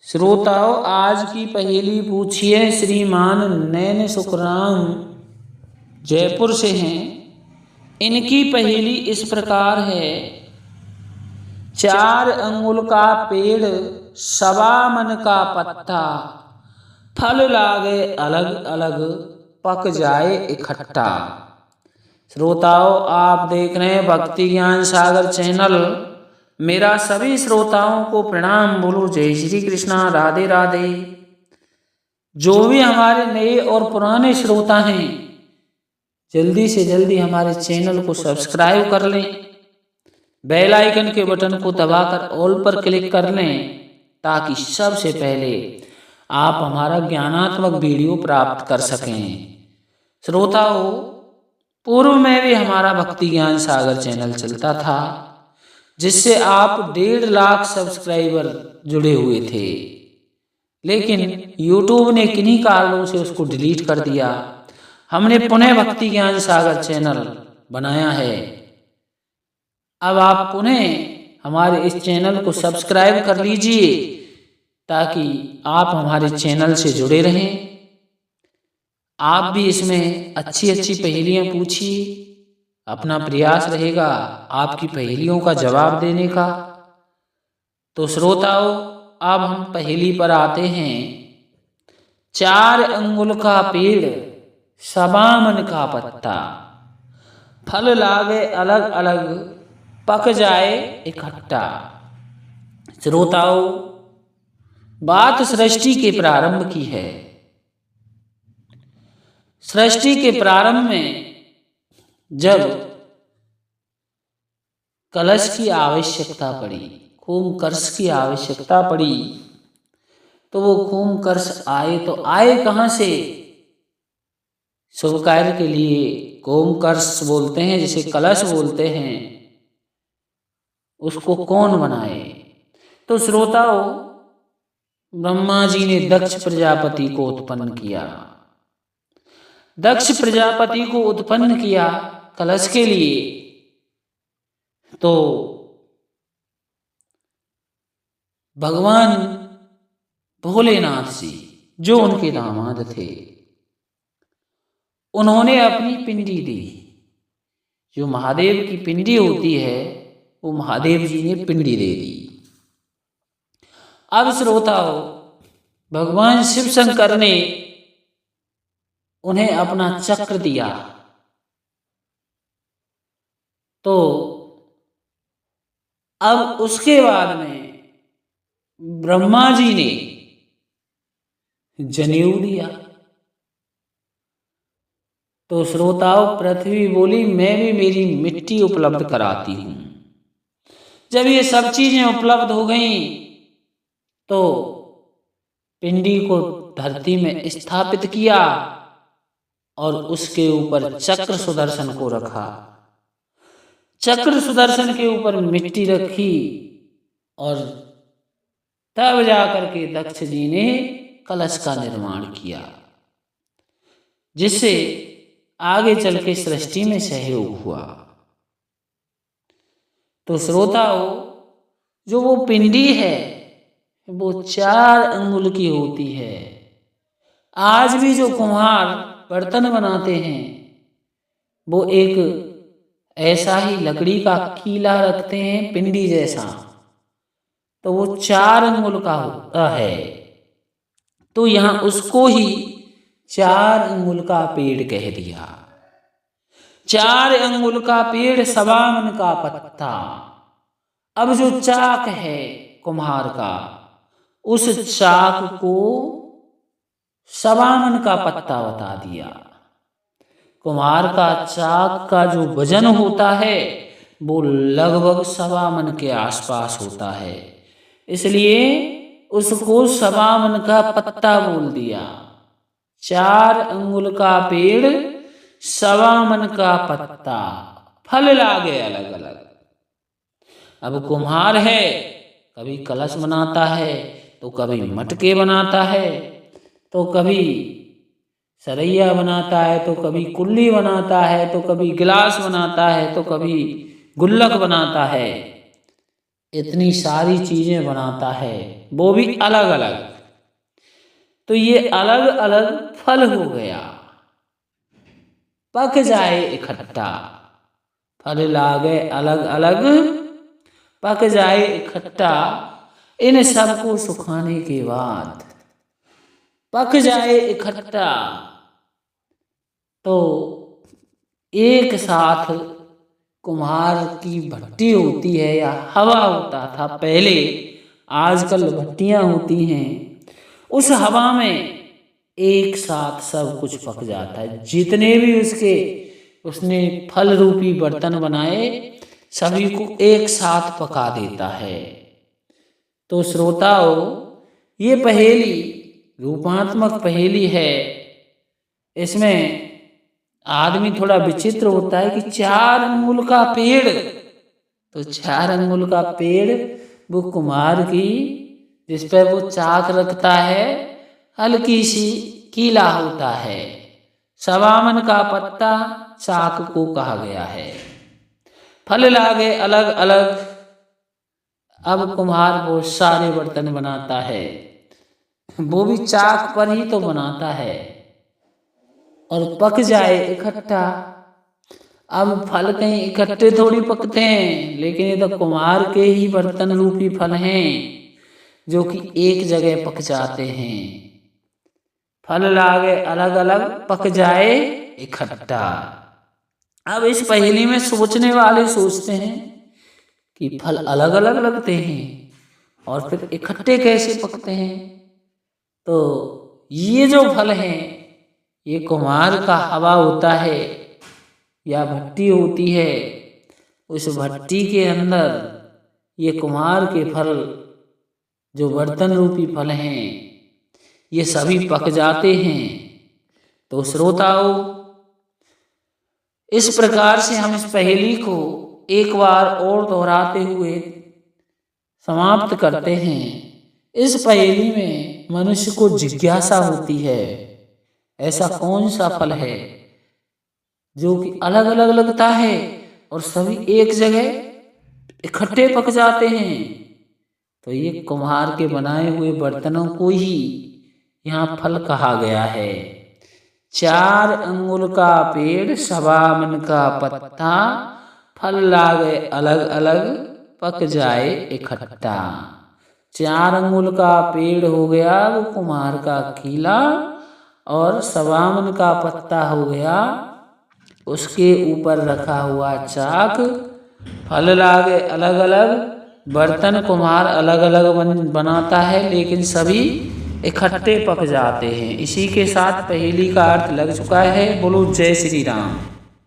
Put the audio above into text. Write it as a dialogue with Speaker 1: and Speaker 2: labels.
Speaker 1: श्रोताओं, आज की पहेली पूछिए। श्रीमान नैन सुखराम जयपुर से हैं। इनकी पहेली इस प्रकार है। 4 अंगुल का पेड़, सवा मन का पत्ता, फल लागे अलग अलग, पक जाए इकट्ठा। श्रोताओं, आप देख रहे हैं भक्ति ज्ञान सागर चैनल। मेरा सभी श्रोताओं को प्रणाम। बोलो जय श्री कृष्णा, राधे राधे। जो भी हमारे नए और पुराने श्रोता हैं, जल्दी से जल्दी हमारे चैनल को सब्सक्राइब कर लें, बेल आइकन के बटन को दबाकर ऑल पर क्लिक कर लें, ताकि सबसे पहले आप हमारा ज्ञानात्मक वीडियो प्राप्त कर सकें। श्रोताओं, पूर्व में भी हमारा भक्ति ज्ञान सागर चैनल चलता था, जिससे आप 1.5 लाख सब्सक्राइबर जुड़े हुए थे, लेकिन YouTube ने किन्हीं कारणों से उसको डिलीट कर दिया। हमने पुनः भक्ति ज्ञान सागर चैनल बनाया है। अब आप पुनः हमारे इस चैनल को सब्सक्राइब कर लीजिए, ताकि आप हमारे चैनल से जुड़े रहें। आप भी इसमें अच्छी अच्छी पहेलियां पूछिए। अपना प्रयास रहेगा आपकी पहेलियों का जवाब देने का। तो श्रोताओं, अब हम पहेली पर आते हैं। 4 अंगुल का पेड़, सवा मन का पत्ता, फल लागे अलग अलग, पक जाए इकट्ठा। श्रोताओं, बात सृष्टि के प्रारंभ की है। सृष्टि के प्रारंभ में जब कलश की आवश्यकता पड़ी, कुंभकर्ष की आवश्यकता पड़ी, तो वो कुंभकर्ष आए। तो आए कहाँ से? शुभ कार्य के लिए कुंभकर्ष बोलते हैं, जिसे कलश बोलते हैं। उसको कौन बनाए? तो श्रोताओं, ब्रह्मा जी ने दक्ष प्रजापति को उत्पन्न किया। दक्ष प्रजापति को उत्पन्न किया कलश के लिए। तो भगवान भोलेनाथ जी, जो उनके दामाद थे, उन्होंने अपनी पिंडी दी। जो महादेव की पिंडी होती है, वो महादेव जी ने पिंडी दे दी। अब श्रोताओं, भगवान शिव शंकर ने उन्हें अपना चक्र दिया। तो अब उसके बाद में ब्रह्मा जी ने जनेऊ दिया। तो श्रोताओं, पृथ्वी बोली, मैं भी मेरी मिट्टी उपलब्ध कराती हूं। जब ये सब चीजें उपलब्ध हो गईं, तो पिंडी को धरती में स्थापित किया और उसके ऊपर चक्र सुदर्शन को रखा। चक्र सुदर्शन के ऊपर मिट्टी रखी, और तब जाकर के दक्ष जी ने कलश का निर्माण किया, जिससे आगे चल के सृष्टि में सहयोग हुआ। तो श्रोताओं, जो वो पिंडी है, वो 4 अंगुल की होती है। आज भी जो कुम्हार बर्तन बनाते हैं, वो एक ऐसा ही लकड़ी का कीला रखते हैं, पिंडी जैसा। तो वो 4 अंगुल का होता है। तो यहां उसको ही 4 अंगुल का पेड़ कह दिया। 4 अंगुल का पेड़, सवा मन का पत्ता। अब जो चाक है कुम्हार का, उस चाक को सवा मन का पत्ता बता दिया। कुम्हार का चाक का जो वजन होता है, वो लगभग सवा मन के आसपास होता है, इसलिए उसको सवा मन का पत्ता बोल दिया। 4 अंगुल का पेड़, सवा मन का पत्ता, फल लागे अलग अलग। अब कुम्हार है, कभी कलश बनाता है, तो कभी मटके बनाता है, तो कभी सरैया बनाता है, तो कभी कुल्ली बनाता है, तो कभी गिलास बनाता है, तो कभी गुल्लक बनाता है। इतनी सारी चीजें बनाता है, वो भी अलग अलग। तो ये अलग अलग फल हो गया। पक जाए इकट्ठा, फल लागे अलग अलग, पक जाए इकट्ठा, इन सबको सुखाने के बाद पक जाए इकट्ठा। तो एक साथ कुम्हार की भट्टी होती है या हवा होता था पहले, आजकल भट्टियां होती हैं, उस हवा में एक साथ सब कुछ पक जाता है। जितने भी उसने फल रूपी बर्तन बनाए सभी को एक साथ पका देता है। तो श्रोताओ, ये पहेली रूपात्मक पहेली है। इसमें आदमी थोड़ा विचित्र होता है कि 4 अंगुल का पेड़, तो 4 अंगुल का पेड़ वो कुम्हार की, जिस पर वो चाक रखता है, हल्की सी कीला होता है। सवामन का पत्ता चाक को कहा गया है। फल लागे अलग अलग। अब कुम्हार बहुत सारे बर्तन बनाता है, वो भी चाक पर ही तो बनाता है। और पक जाए इकट्ठा। अब फल कहीं इकट्ठे थोड़ी पकते हैं, लेकिन ये तो कुम्हार के ही बर्तन रूपी फल हैं जो कि एक जगह पक जाते हैं। फल लागे अलग अलग, पक जाए इकट्ठा। अब इस पहेली में सोचने वाले सोचते हैं कि फल अलग अलग लगते हैं और फिर इकट्ठे कैसे पकते हैं। तो ये जो फल हैं, ये कुम्हार का हवा होता है या भट्टी होती है। उस भट्टी के अंदर ये कुम्हार के फल, जो बर्तन रूपी फल हैं, ये सभी पक जाते हैं। तो श्रोताओ, इस प्रकार से हम इस पहेली को एक बार और दोहराते हुए समाप्त करते हैं। इस पहेली में मनुष्य को जिज्ञासा होती है, ऐसा कौन सा फल है जो कि अलग अलग लगता है और सभी एक जगह इकट्ठे पक जाते हैं। तो ये कुम्हार के बनाए हुए बर्तनों को ही यहाँ फल कहा गया है। 4 अंगुल का पेड़, सवा मन का पत्ता, फल लागे अलग अलग, पक जाए इकट्ठा। 4 अंगुल का पेड़ हो गया वो कुम्हार का कीला, और सवा मन का पत्ता हो गया उसके ऊपर रखा हुआ चाक। फल लागे अलग अलग, बर्तन कुम्हार अलग अलग बनाता है, लेकिन सभी इकट्ठे पक जाते हैं। इसी के साथ पहेली का अर्थ लग चुका है। बोलो जय श्री राम।